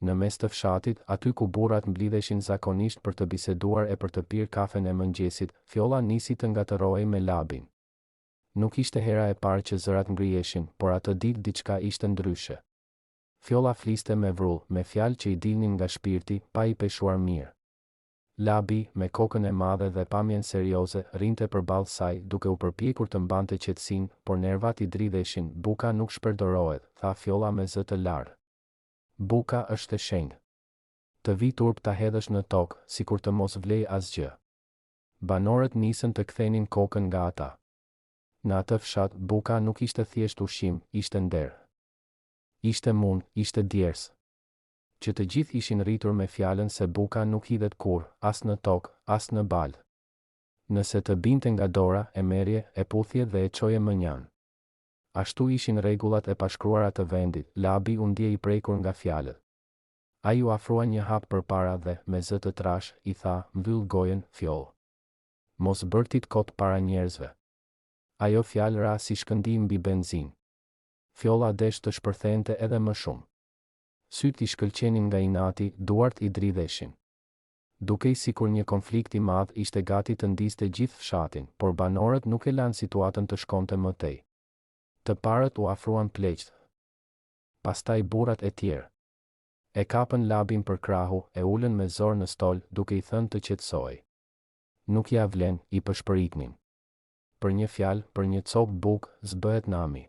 Në mes të fshatit, aty ku burrat mblidheshin zakonisht për të biseduar e për të pirë kafen e mëngjesit, Fjolla nisi të ngatërohej me Labin. Nuk ishte hera e parë që zërat ngriheshin, por atë ditë diçka ishte ndryshe. Fjolla fliste me vrull, me fjalë që i dilnin nga shpirti, pa i peshuar mirë. Labi, me kokën e madhe dhe pamjen serioze, rinte përballë saj, duke u përpjekur të mbante qetësinë, por nervat i dridheshin. Buka nuk shpërdorohet, tha Fjolla me zë të larë. Buka është e shenjtë. Të vi turp ta hedhësh në tokë, sikur të mos vlej asgjë. Banorët nisën të kthenin kokën nga ata. Në atë fshat, buka nuk ishte thjesht ushqim, ishte nder. Ishte mund, ishte djers. Që të gjithë ishin rritur me fjalën se buka nuk hidhet kur, as në tokë, as në balë. Nëse të binte nga dora, e merje, e puthje dhe e çoje mënjan. Ashtu ishin rregullat e pashkruara të vendit. Labi u ndje i prekur nga fjalët. Ai u afrua një hap përpara dhe, me zë të trash, i tha, mbyll gojen, Fjollë. Mos bërtit kot para njerëzve. Ajo fjalë ra si shkëndim mbi benzin. Fjolla desh të shpërthente edhe më shumë. Syt i shkëlqenin nga inati, duart i dridheshin. Dukej sikur një konflikt i madh ishte gati të ndiste gjithë fshatin, por banorët nuk e lanë situatën të shkonte më tej. Të parët u afruan pleqt. Pastaj burrat e tjerë. E kapën Labin për krahu, e ulën me zor në stol, duke i thënë të qetësoj. Nuk ja vlen, i pëshpëritnin. Për një fjalë, për një copë bukë, zbëhet nami.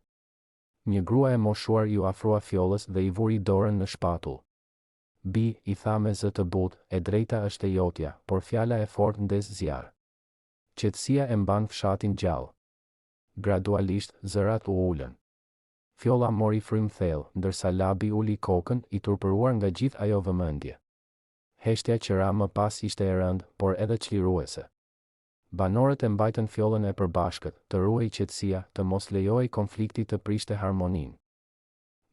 Një grua e moshuar ju afrua Fjollës dhe i vuri dorën në shpatull. Bi, i tha me zë të butë, e drejta është e jotja, por fjala e fortë ndes zjarr. Qetësia e mban fshatin gjallë. Gradualisht, zërat u ulën. Fjolla mori frym thellë, ndërsa Labi uli kokën, i turpëruar nga gjithë ajo vëmendje. Heshtja që ra më pas ishte e rëndë, por edhe çliruese. Banorët e mbajtën Fjollën e përbashkët, të ruaj qetësia, të mos lejoj konflikti të prishte harmoninë.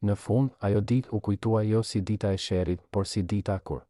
Në fund, ajo ditë u kujtua jo si dita e sherrit, por si dita kur